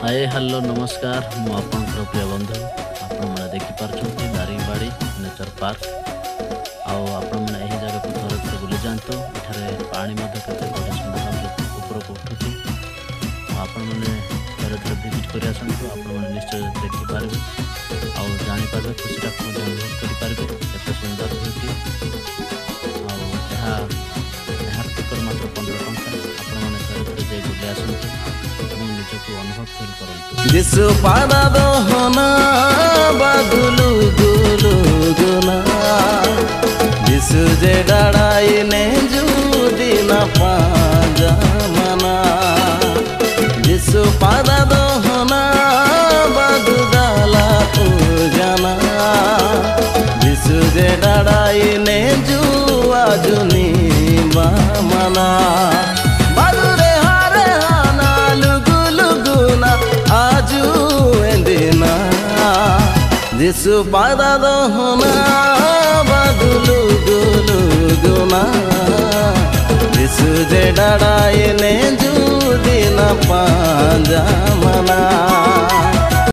Hi hello नमस्कार मु आपनकर प्रिय बंधु आपण मैंने देखिपार्टी दारिंगबाड़ी नेचर पार्क आउ आपण मैंने यही जगह को थोड़े थोड़े बुली जातु एठारे पानी केते बड़े सुंदर भाव ऊपर को उठुची आपण मैंने थोड़े थोड़े विजिट कर आसतु आपण मैंने निश्चय देखिपारे आउ जापारे खुशी अनुभव करें केते सुंदर होती टिकट मात्र 15 टंका आपण मैंने थोड़े थोड़े जाई बुली आसतु अनुभव फील करंतु दिसु पादा दोहना बादुलु गुलु गुना दिसु जे डाड़ाई ने जुदिना पाजा मना दिसु पादा दोहना बादु दाला पूजना दिसु जे डाड़ाई ने जुआ जुनी मना दिसु पादा दोहना बादुलु गुलु गुना दिसु जे डाड़ाई ने जुदिना पाजा मना।